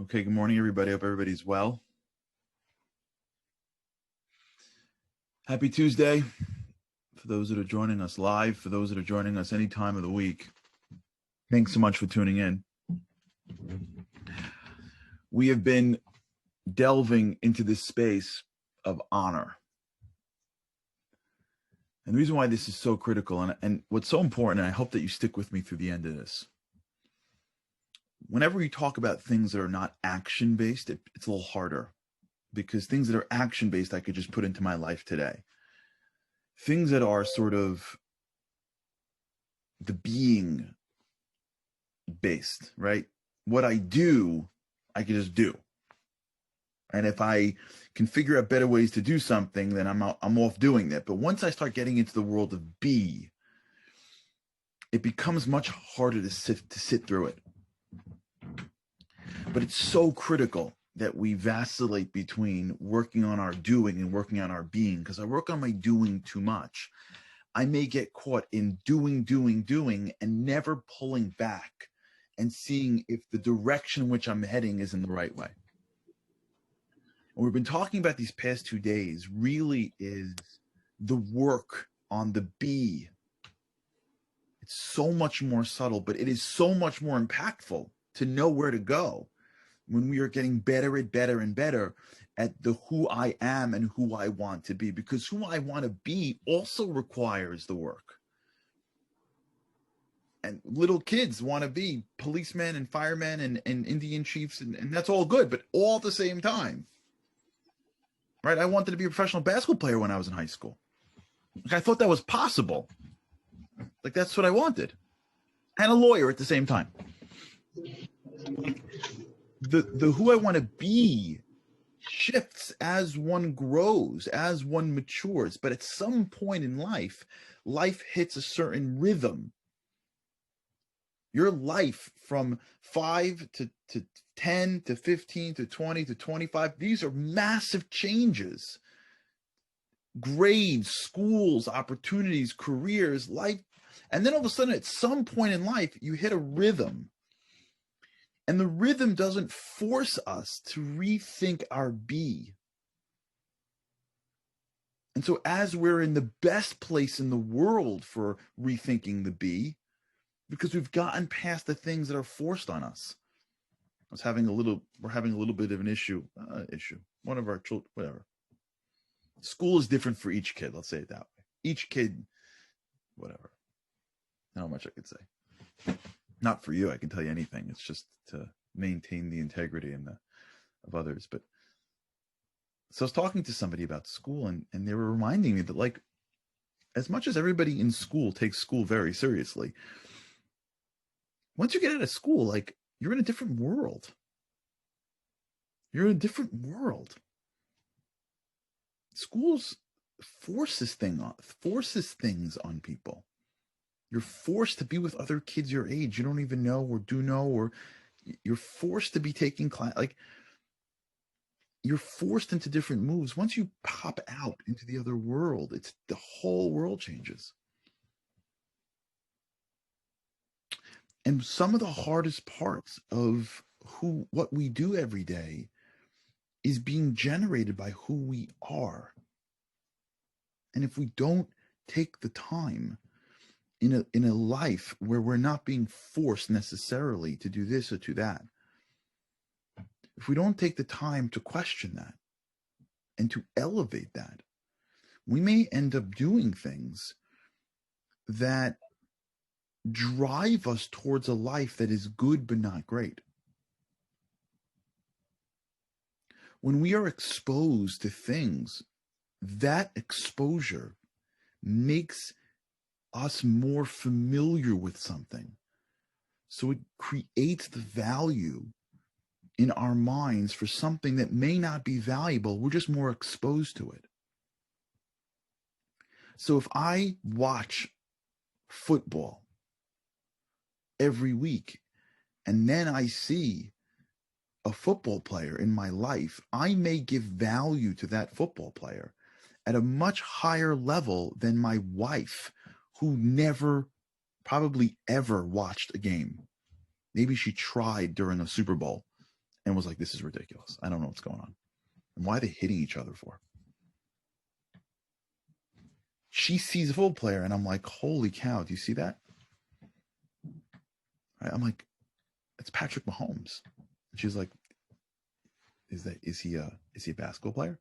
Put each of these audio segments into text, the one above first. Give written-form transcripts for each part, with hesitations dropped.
Okay, good morning, everybody. Hope everybody's well. Happy Tuesday for those that are joining us live, for those that are joining us any time of the week. Thanks so much for tuning in. We have been delving into this space of honor. And the reason why this is so critical and what's so important, and I hope that you stick with me through the end of this. Whenever we talk about things that are not action-based, it's a little harder because things that are action-based, I could just put into my life today. Things that are sort of the being based, right? What I do, I can just do. And if I can figure out better ways to do something, then I'm off doing that. But once I start getting into the world of be, it becomes much harder to sit through it. But it's so critical that we vacillate between working on our doing and working on our being. Because I work on my doing too much, I may get caught in doing, and never pulling back and seeing if the direction in which I'm heading is in the right way. And we've been talking about these past 2 days really is the work on the be. It's so much more subtle, but it is so much more impactful to know where to go when we are getting better and better at the who I am and who I want to be, because who I want to be also requires the work. And little kids want to be policemen and firemen and Indian chiefs, and that's all good, but all at the same time, right? I wanted to be a professional basketball player when I was in high school. Like, I thought that was possible. Like, that's what I wanted. And a lawyer at the same time. The who I want to be shifts as one grows, as one matures. But at some point in life hits a certain rhythm. Your life from 5 to 10 to 15 to 20 to 25, these are massive changes. Grades, schools, opportunities, careers, life. And then all of a sudden, at some point in life, you hit a rhythm. And the rhythm doesn't force us to rethink our be. And so as we're in the best place in the world for rethinking the be, because we've gotten past the things that are forced on us. We're having a little bit of an issue. One of our children, whatever. School is different for each kid. Let's say it that way. Each kid, whatever. I don't know how much I could say. Not for you, I can tell you anything. It's just to maintain the integrity of others. But so I was talking to somebody about school, and they were reminding me that, like, as much as everybody in school takes school very seriously, once you get out of school, like, you're in a different world. You're in a different world. Schools forces things on people. You're forced to be with other kids your age you don't even know or do know, or you're forced to be taking class. Like, you're forced into different moves. Once you pop out into the other world, it's the whole world changes. And some of the hardest parts of what we do every day is being generated by who we are. And if we don't take the time in a life where we're not being forced necessarily to do this or to that, if we don't take the time to question that and to elevate that, we may end up doing things that drive us towards a life that is good but not great. When we are exposed to things, that exposure makes us more familiar with something. So it creates the value in our minds for something that may not be valuable. We're just more exposed to it. So if I watch football every week and then I see a football player in my life, I may give value to that football player at a much higher level than my wife, who never, probably ever watched a game. Maybe she tried during a Super Bowl and was like, this is ridiculous. I don't know what's going on. And why are they hitting each other for? She sees a football player, and I'm like, holy cow, do you see that? Right? I'm like, it's Patrick Mahomes. And she's like, is he a basketball player?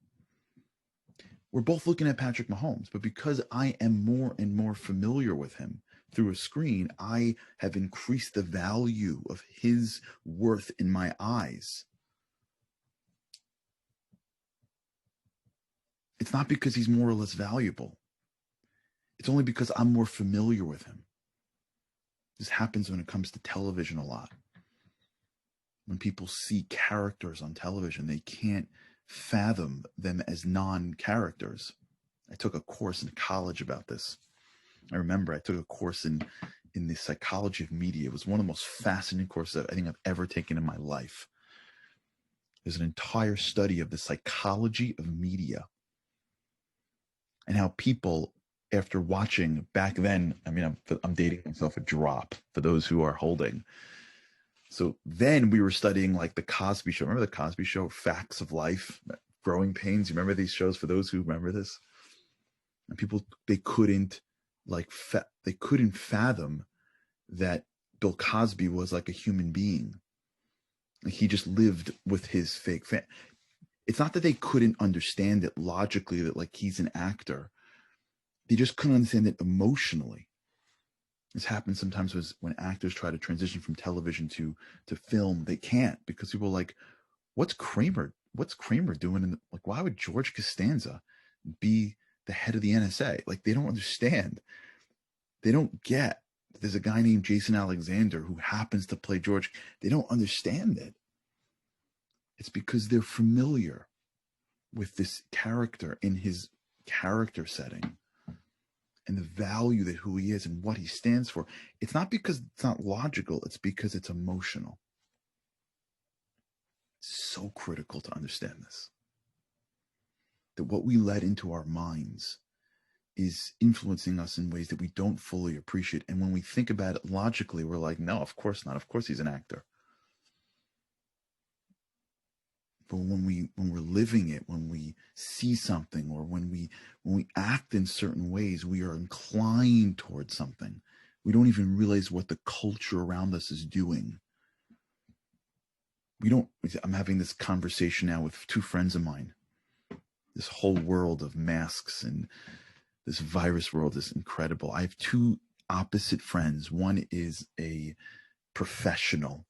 We're both looking at Patrick Mahomes, but because I am more and more familiar with him through a screen, I have increased the value of his worth in my eyes. It's not because he's more or less valuable. It's only because I'm more familiar with him. This happens when it comes to television a lot. When people see characters on television, they can't fathom them as non-characters. I took a course in college about this. I remember I took a course in the psychology of media. It was one of the most fascinating courses I think I've ever taken in my life. There's an entire study of the psychology of media and how people, after watching back then, I mean, I'm dating myself a drop for those who are holding. So then we were studying like the Cosby Show. Remember the Cosby Show? Facts of Life, Growing Pains. You remember these shows? For those who remember this, and people, they couldn't fathom that Bill Cosby was like a human being. Like he just lived with his fake fan. It's not that they couldn't understand it logically, that like he's an actor. They just couldn't understand it emotionally. This happens sometimes when actors try to transition from television to film. They can't, because people are like, what's Kramer doing? Like, why would George Costanza be the head of the NSA? Like, they don't understand. They don't get there's a guy named Jason Alexander who happens to play George. They don't understand it. It's because they're familiar with this character in his character setting and the value that who he is and what he stands for. It's not because it's not logical. It's because it's emotional. It's so critical to understand this. That what we let into our minds is influencing us in ways that we don't fully appreciate. And when we think about it logically, we're like, no, of course not. Of course he's an actor. But when we're living it, when we see something, or when we act in certain ways, we are inclined towards something. We don't even realize what the culture around us is doing. I'm having this conversation now with two friends of mine. This whole world of masks and this virus world is incredible. I have two opposite friends. One is a professional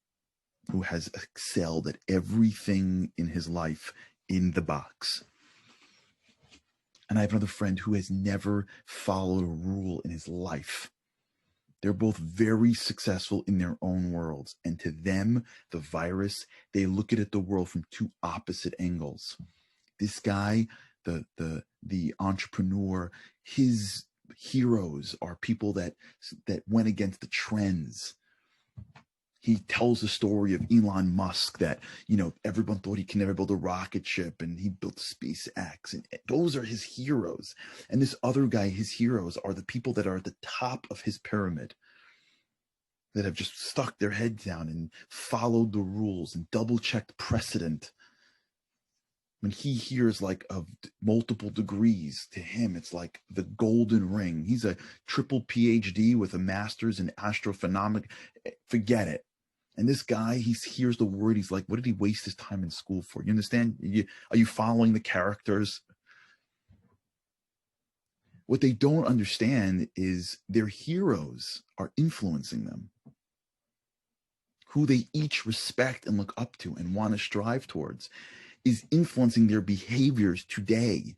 who has excelled at everything in his life in the box. And I have another friend who has never followed a rule in his life. They're both very successful in their own worlds. And to them, the virus, they look at the world from two opposite angles. This guy, the entrepreneur, his heroes are people that went against the trends. He tells the story of Elon Musk that, everyone thought he can never build a rocket ship, and he built SpaceX, and those are his heroes. And this other guy, his heroes are the people that are at the top of his pyramid, that have just stuck their head down and followed the rules and double-checked precedent. When he hears like of multiple degrees, to him, it's like the golden ring. He's a triple PhD with a master's in astrophenomena. Forget it. And this guy, he hears the word. He's like, what did he waste his time in school for? You understand? Are you following the characters? What they don't understand is their heroes are influencing them. Who they each respect and look up to and want to strive towards is influencing their behaviors today.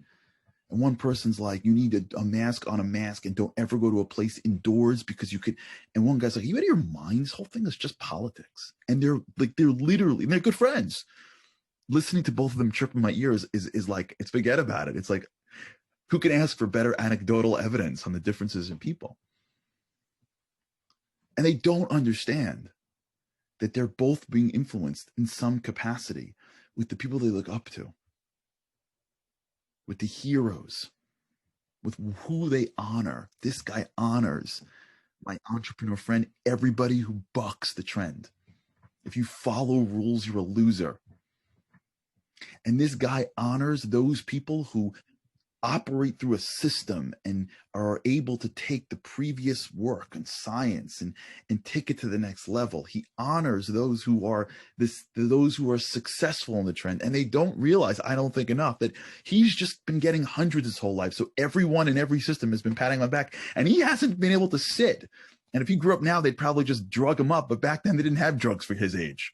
And one person's like, you need a mask on a mask, and don't ever go to a place indoors because you could. And one guy's like, you out of your mind? This whole thing is just politics. And they're literally, they're good friends. Listening to both of them chirp in my ears is like, it's forget about it. It's like, who can ask for better anecdotal evidence on the differences in people? And they don't understand that they're both being influenced in some capacity with the people they look up to, with the heroes, with who they honor. This guy honors my entrepreneur friend, everybody who bucks the trend. If you follow rules, you're a loser. And this guy honors those people who operate through a system and are able to take the previous work and science and take it to the next level. He honors those who are successful in the trend, and they don't realize, I don't think enough, that he's just been getting hundreds his whole life. So everyone in every system has been patting him on the back, and he hasn't been able to sit. And if he grew up now, they'd probably just drug him up, but back then they didn't have drugs for his age.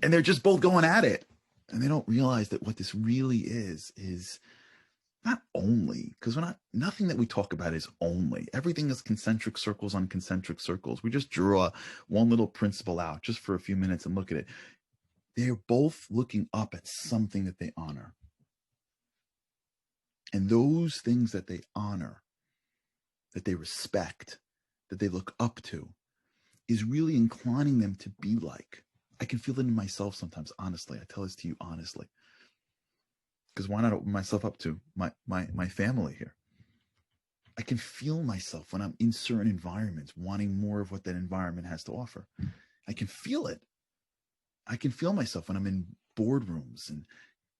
And they're just both going at it. And they don't realize that what this really is not only, because nothing that we talk about is only. Everything is concentric circles on concentric circles. We just draw one little principle out just for a few minutes and look at it. They're both looking up at something that they honor. And those things that they honor, that they respect, that they look up to, is really inclining them to be like. I can feel it in myself sometimes, honestly. I tell this to you honestly. Because why not open myself up to my family here? I can feel myself when I'm in certain environments wanting more of what that environment has to offer. I can feel it. I can feel myself when I'm in boardrooms and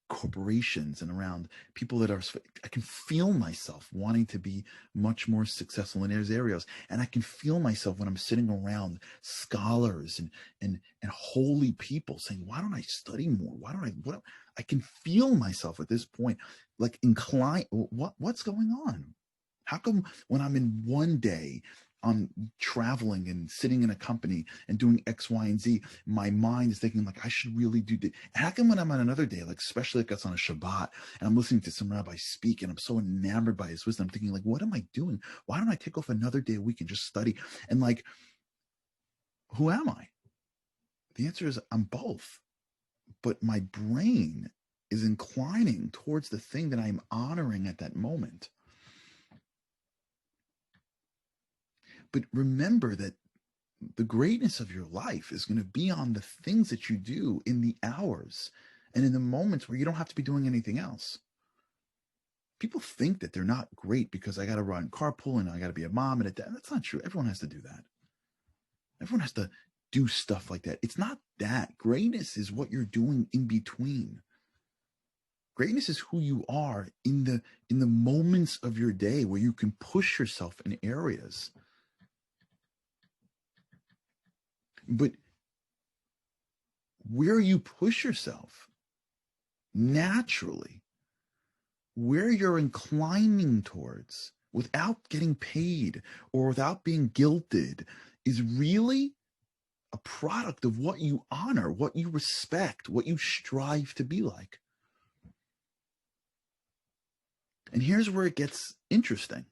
corporations and around people that are, I can feel myself wanting to be much more successful in those areas. And I can feel myself when I'm sitting around scholars and holy people saying, why don't I study more? Why don't I can feel myself at this point, like inclined, what's going on? How come when I'm in one day, I'm traveling and sitting in a company and doing X, Y, and Z, my mind is thinking like, I should really do this. How come when I'm on another day, like especially like it's on a Shabbat and I'm listening to some rabbi speak and I'm so enamored by his wisdom, I'm thinking like, what am I doing? Why don't I take off another day a week and just study? And like, who am I? The answer is I'm both. But my brain is inclining towards the thing that I'm honoring at that moment. But remember that the greatness of your life is going to be on the things that you do in the hours and in the moments where you don't have to be doing anything else. People think that they're not great because I got to run carpool and I got to be a mom and a dad. That's not true. Everyone has to do that. Everyone has to do stuff like that. It's not that. Greatness is what you're doing in between. Greatness is who you are in the moments of your day where you can push yourself in areas. But where you push yourself naturally, where you're inclining towards without getting paid or without being guilted, is really a product of what you honor, what you respect, what you strive to be like. And here's where it gets interesting.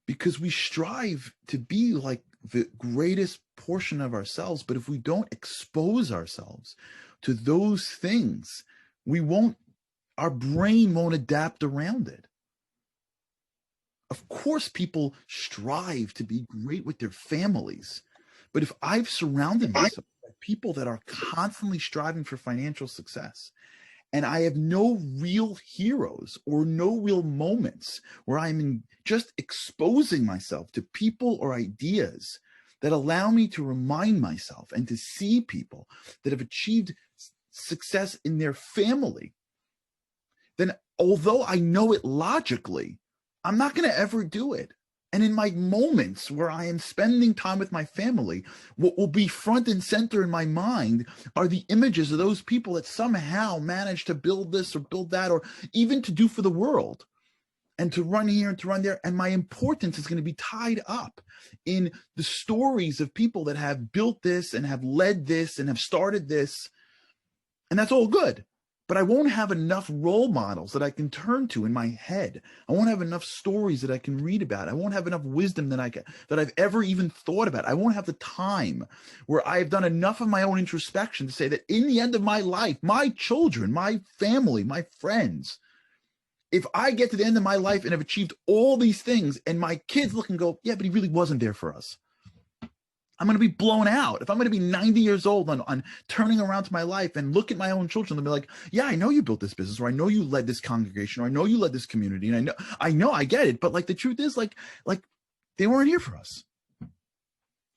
Because we strive to be like the greatest portion of ourselves, but if we don't expose ourselves to those things, our brain won't adapt around it. Of course, people strive to be great with their families, but if I've surrounded myself with people that are constantly striving for financial success, and I have no real heroes or no real moments where I'm just exposing myself to people or ideas that allow me to remind myself and to see people that have achieved success in their family, then although I know it logically, I'm not going to ever do it. And in my moments where I am spending time with my family, what will be front and center in my mind are the images of those people that somehow managed to build this or build that, or even to do for the world, and to run here and to run there. And my importance is going to be tied up in the stories of people that have built this and have led this and have started this. And that's all good. But I won't have enough role models that I can turn to in my head. I won't have enough stories that I can read about. I won't have enough wisdom that I've ever even thought about. I won't have the time where I've done enough of my own introspection to say that in the end of my life, my children, my family, my friends, if I get to the end of my life and have achieved all these things and my kids look and go, yeah, but he really wasn't there for us, I'm going to be blown out. If I'm going to be 90 years old on turning around to my life and look at my own children and be like, yeah, I know you built this business, or I know you led this congregation, or I know you led this community, and I know I get it. But like the truth is, like they weren't here for us.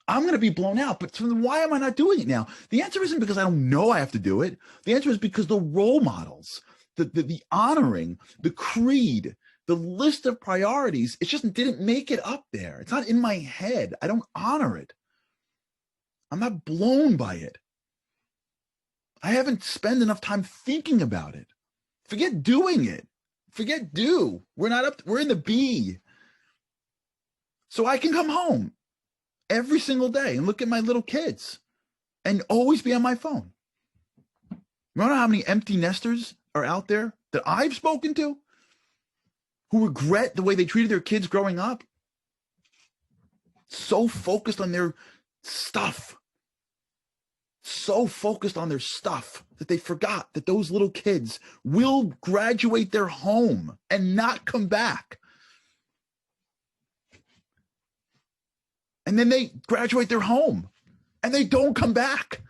I'm going to be blown out. But so then why am I not doing it now? The answer isn't because I don't know I have to do it. The answer is because the role models, the honoring, the creed, the list of priorities, it just didn't make it up there. It's not in my head. I don't honor it. I'm not blown by it. I haven't spent enough time thinking about it. Forget doing it. Forget do. We're not up. We're in the be. So I can come home every single day and look at my little kids and always be on my phone. You know how many empty nesters are out there that I've spoken to who regret the way they treated their kids growing up? So focused on their stuff. So focused on their stuff that they forgot that those little kids will graduate their home and not come back. And then they graduate their home and they don't come back.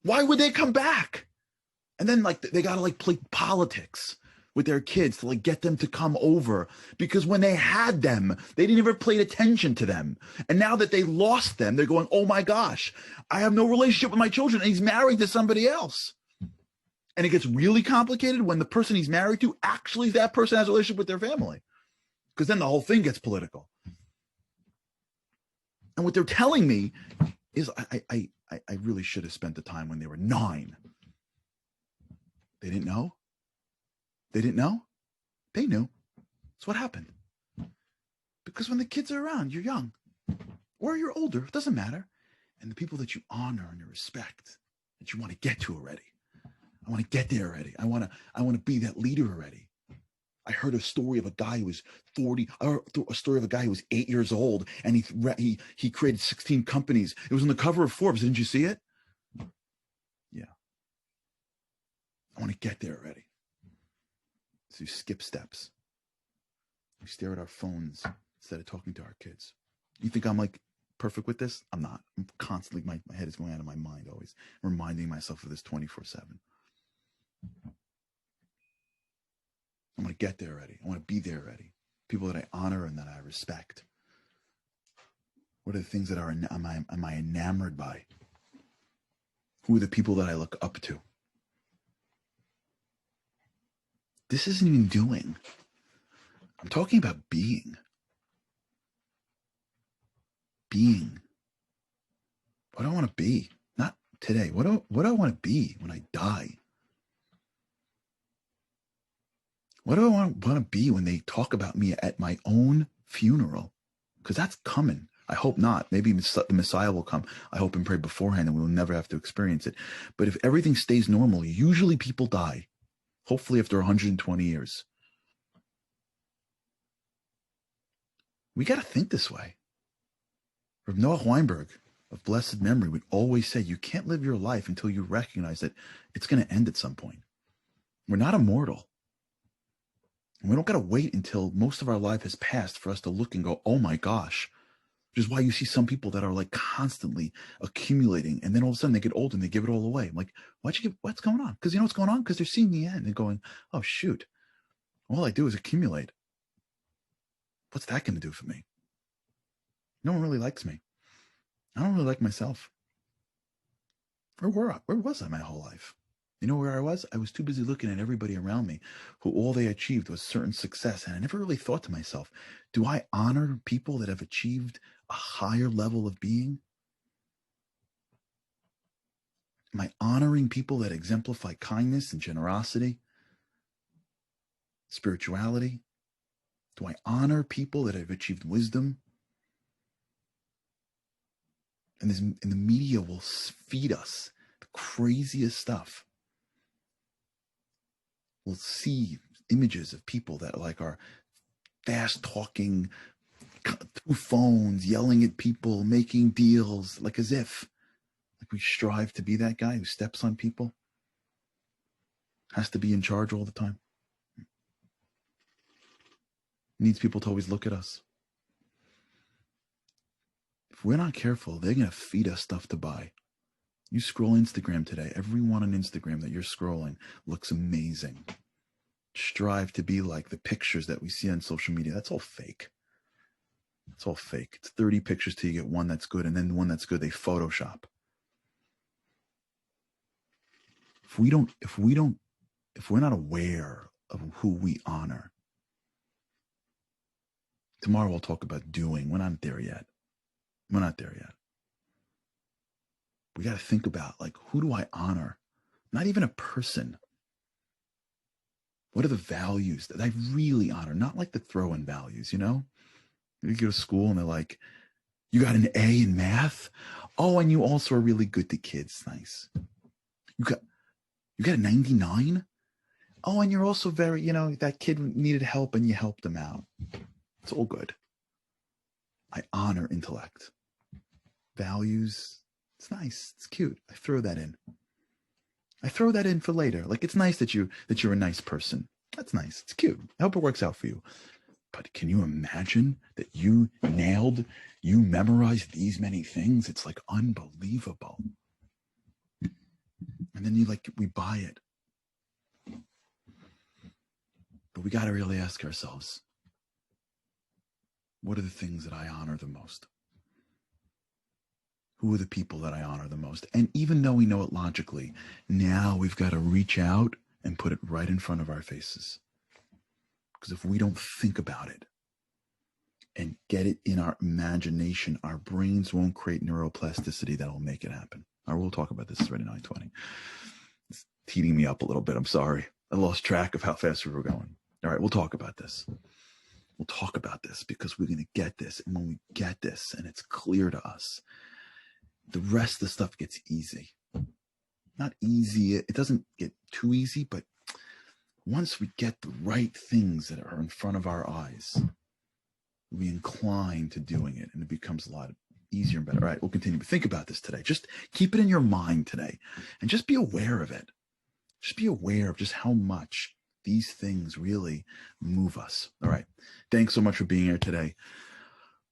Why would they come back? And then like they got to like play politics with their kids to like get them to come over, because when they had them, they didn't ever pay attention to them. And now that they lost them, they're going, oh my gosh, I have no relationship with my children. And he's married to somebody else. And it gets really complicated when the person he's married to, actually that person has a relationship with their family, because then the whole thing gets political. And what they're telling me is I really should have spent the time when they were 9. They didn't know. They didn't know. They knew. That's what happened. Because when the kids are around, you're young or you're older, it doesn't matter. And the people that you honor and you respect, that you want to get to already. I want to get there already. I want to be that leader already. I heard a story of a guy who was 40, a story of a guy who was 8 years old, and he created 16 companies. It was on the cover of Forbes. Didn't you see it? Yeah. I want to get there already. So you skip steps. We stare at our phones instead of talking to our kids. You think I'm like perfect with this? I'm not. I'm constantly, my head is going out of my mind always, reminding myself of this 24/7. I want to get there already. I want to be there already. People that I honor and that I respect. What are the things that am I enamored by? Who are the people that I look up to? This isn't even doing. I'm talking about being. Being. What do I want to be? Not today. What do I want to be when I die? What do I want to be when they talk about me at my own funeral? Because that's coming. I hope not. Maybe the Messiah will come. I hope and pray beforehand and we will never have to experience it. But if everything stays normal, usually people die. Hopefully after 120 years. We got to think this way. Rav Noah Weinberg of blessed memory would always say, you can't live your life until you recognize that it's going to end at some point. We're not immortal. And we don't got to wait until most of our life has passed for us to look and go, oh my gosh. Which is why you see some people that are like constantly accumulating, and then all of a sudden they get old and they give it all away. I'm like, what's going on? Because you know what's going on? Because they're seeing the end and going, oh shoot, all I do is accumulate. What's that going to do for me? No one really likes me. I don't really like myself. Where was I my whole life? You know where I was? I was too busy looking at everybody around me who all they achieved was certain success. And I never really thought to myself, do I honor people that have achieved a higher level of being? Am I honoring people that exemplify kindness and generosity, spirituality? Do I honor people that have achieved wisdom? And the media will feed us the craziest stuff. We'll see images of people that like are fast talking through phones, yelling at people, making deals, like as if like we strive to be that guy who steps on people, has to be in charge all the time, needs people to always look at us. If we're not careful, they're going to feed us stuff to buy. You scroll Instagram today, everyone on Instagram that you're scrolling looks amazing. Strive to be like the pictures that we see on social media. That's all fake. It's all fake. It's 30 pictures till you get one that's good, and then the one that's good they Photoshop. If we're not aware of who we honor, tomorrow we'll talk about doing. We're not there yet. We're not there yet. We got to think about, like, who do I honor? Not even a person. What are the values that I really honor? Not like the throw-in values, you know? You go to school and they're like, you got an A in math? Oh, and you also are really good to kids. Nice. You got a 99? Oh, and you're also very, you know, that kid needed help and you helped him out. It's all good. I honor intellect. Values, it's nice. It's cute. I throw that in. I throw that in for later. Like, it's nice that you're a nice person. That's nice. It's cute. I hope it works out for you. But can you imagine that you memorized these many things? It's like unbelievable. And then we buy it. But we got to really ask ourselves, what are the things that I honor the most? Who are the people that I honor the most? And even though we know it logically, now we've got to reach out and put it right in front of our faces. Because if we don't think about it and get it in our imagination, our brains won't create neuroplasticity that will make it happen. All right, we'll talk about this. It's already 9:20. It's heating me up a little bit. I'm sorry. I lost track of how fast we were going. All right, we'll talk about this. We'll talk about this because we're going to get this. And when we get this and it's clear to us, the rest of the stuff gets easy. Not easy. It doesn't get too easy, but once we get the right things that are in front of our eyes, we incline to doing it, and it becomes a lot easier and better. All right, we'll continue. But think about this today. Just keep it in your mind today, and just be aware of it. Just be aware of just how much these things really move us. All right. Thanks so much for being here today.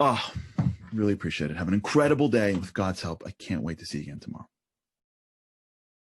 Oh, really appreciate it. Have an incredible day. With God's help, I can't wait to see you again tomorrow.